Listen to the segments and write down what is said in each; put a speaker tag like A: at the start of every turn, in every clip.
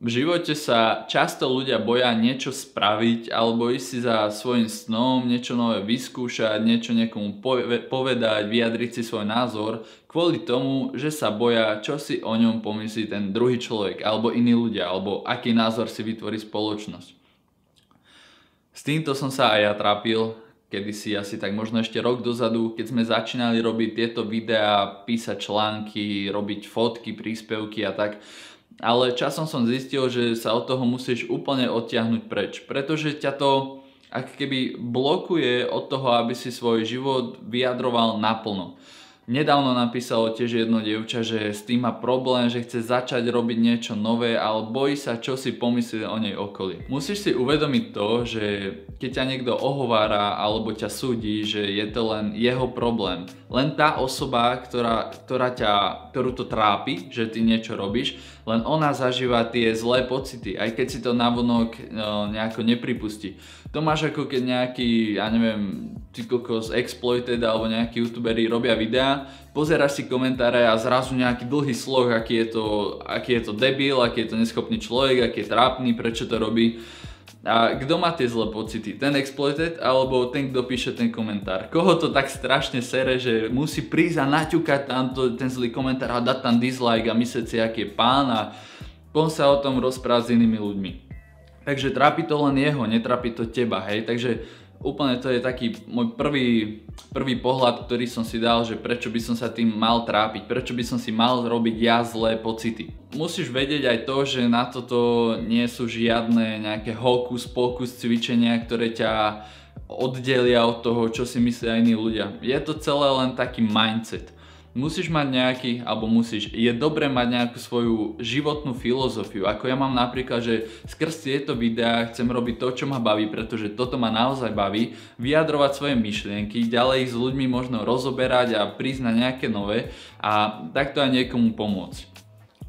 A: V živote sa často ľudia boja niečo spraviť alebo ísť si za svojím snom, niečo nové vyskúšať, niečo niekomu povedať, vyjadriť si svoj názor kvôli tomu, že sa boja, čo si o ňom pomyslí ten druhý človek alebo iní ľudia, alebo aký názor si vytvorí spoločnosť. S týmto som sa aj ja trápil kedysi asi tak možno ešte rok dozadu, keď sme začínali robiť tieto videá, písať články, robiť fotky, príspevky a tak. Ale časom som zistil, že sa od toho musíš úplne odtiahnuť preč, pretože ťa to ako keby blokuje od toho, aby si svoj život vyjadroval naplno. Nedávno napísalo tiež jedno dievča, že s tým má problém, že chce začať robiť niečo nové, ale bojí sa, čo si pomyslí o nej okolie. Musíš si uvedomiť to, že keď ťa niekto ohovára alebo ťa súdi, že je to len jeho problém. Len tá osoba, ktorú to trápi, že ty niečo robíš, len ona zažíva tie zlé pocity, aj keď si to navonok nejako nepripustí. To máš ako keď nejaký, ja neviem, ty kokos exploited alebo nejakí youtuberi robia videá, pozeráš si komentáre a zrazu nejaký dlhý sloh, aký je to debil, aký je to neschopný človek, aký je trápny, prečo to robí. A kto má tie zlé pocity? Ten exploited alebo ten, kto píše ten komentár? Koho to tak strašne sere, že musí prísť a naťukať tam ten zlý komentár a dať tam dislike a myslieť si, aký je pán a potom sa o tom rozprávať s inými ľuďmi. Takže trápi to len jeho, netrápi to teba, hej? Takže úplne to je taký môj prvý pohľad, ktorý som si dal, že prečo by som sa tým mal trápiť, prečo by som si mal robiť ja zlé pocity. Musíš vedieť aj to, že na toto nie sú žiadne nejaké hokus pokus cvičenia, ktoré ťa oddelia od toho, čo si myslia iní ľudia. Je to celé len taký mindset. Musíš mať je dobré mať nejakú svoju životnú filozofiu. Ako ja mám napríklad, že skrz tieto videá chcem robiť to, čo ma baví, pretože toto ma naozaj baví, vyjadrovať svoje myšlienky, ďalej ich s ľuďmi možno rozoberať a prísť na nejaké nové a takto aj niekomu pomôcť.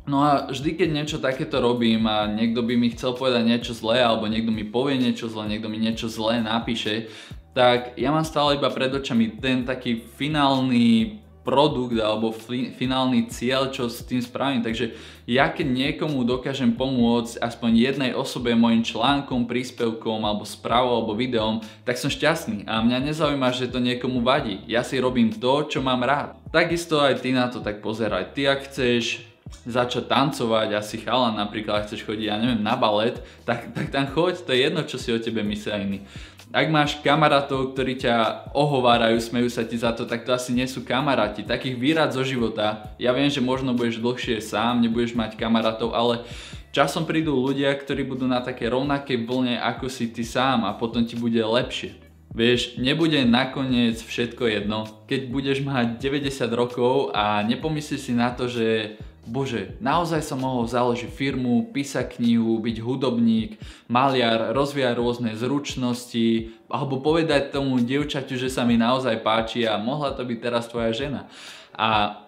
A: No a vždy, keď niečo takéto robím a niekto by mi chcel povedať niečo zlé, alebo niekto mi povie niečo zlé, niekto mi niečo zlé napíše, tak ja mám stále iba pred očami ten taký finálny produkt alebo finálny cieľ, čo s tým spravím. Takže ja keď niekomu dokážem pomôcť aspoň jednej osobe mojim článkom, príspevkom alebo správou alebo videom, tak som šťastný a mňa nezaujíma, že to niekomu vadí. Ja si robím to, čo mám rád. Takisto aj ty na to tak pozeraj. Ty ak chceš začať tancovať, asi chalan napríklad, chceš chodiť, ja neviem, na balet, tak tam choď, to je jedno, čo si o tebe myslia iní. Ak máš kamarátov, ktorí ťa ohovárajú, smejú sa ti za to, tak to asi nie sú kamaráti. Takých výrad zo života, ja viem, že možno budeš dlhšie sám, nebudeš mať kamarátov, ale časom prídu ľudia, ktorí budú na také rovnakej vlne, ako si ty sám a potom ti bude lepšie. Vieš, nebude nakoniec všetko jedno, keď budeš mať 90 rokov a nepomyslíš si na to, že bože, naozaj som mohol založiť firmu, písať knihu, byť hudobník, maliar, rozvíjať rôzne zručnosti alebo povedať tomu dievčaťu, že sa mi naozaj páči a mohla to byť teraz tvoja žena. A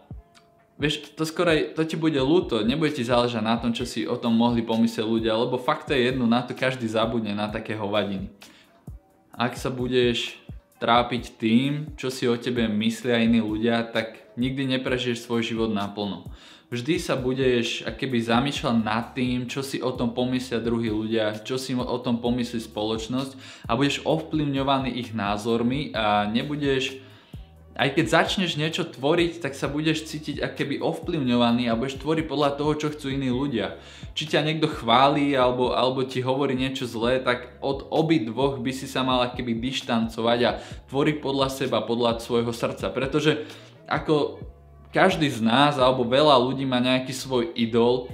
A: vieš, to ti bude ľúto, nebude ti záležať na tom, čo si o tom mohli pomyslieť ľudia, lebo fakt je jedno, na to každý zabudne, na také hovadiny. Ak sa budeš trápiť tým, čo si o tebe myslia iní ľudia, tak nikdy neprežiješ svoj život naplno. Vždy sa budeš akoby zamýšľať nad tým, čo si o tom pomyslia druhí ľudia, čo si o tom pomyslí spoločnosť a budeš ovplyvňovaný ich názormi a nebudeš, aj keď začneš niečo tvoriť, tak sa budeš cítiť akoby ovplyvňovaný a budeš tvoriť podľa toho, čo chcú iní ľudia. Či ťa niekto chválí alebo ti hovorí niečo zlé, tak od obidvoch by si sa mal akoby dištancovať a tvoriť podľa seba, podľa svojho srdca, pretože ako každý z nás alebo veľa ľudí má nejaký svoj idol,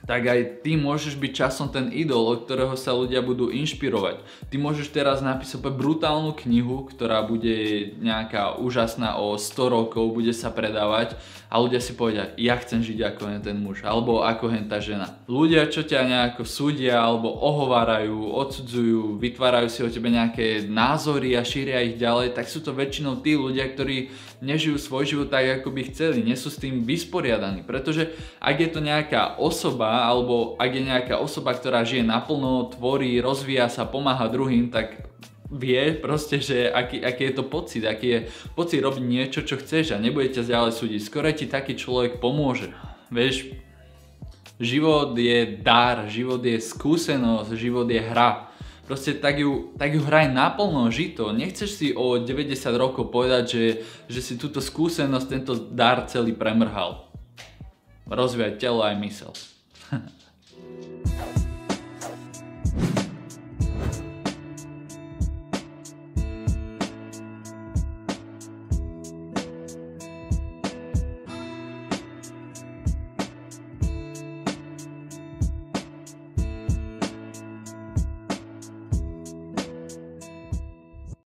A: tak aj ty môžeš byť časom ten idol, od ktorého sa ľudia budú inšpirovať. Ty môžeš teraz napísať brutálnu knihu, ktorá bude nejaká úžasná o 100 rokov, bude sa predávať a ľudia si povedia, ja chcem žiť ako ten muž, alebo ako tá žena. Ľudia, čo ťa nejako súdia, alebo ohovárajú, odsudzujú, vytvárajú si o tebe nejaké názory a šíria ich ďalej, tak sú to väčšinou tí ľudia, ktorí nežijú svoj život tak, ako by chceli, nie sú s tým vysporiadaní, pretože ak je to nejaká osoba, alebo ak je nejaká osoba, ktorá žije naplno, tvorí, rozvíja sa, pomáha druhým, tak vie proste, že aký je to pocit, aký je pocit robiť niečo, čo chceš a nebude ťa ďalej súdiť. Skoro ti taký človek pomôže. Vieš, Život je dar, život je skúsenosť, život je hra. Proste tak ju hraj naplno, žito. Nechceš si o 90 rokov povedať, že si túto skúsenosť, tento dar celý premrhal. Rozvíjaj telo aj mysel.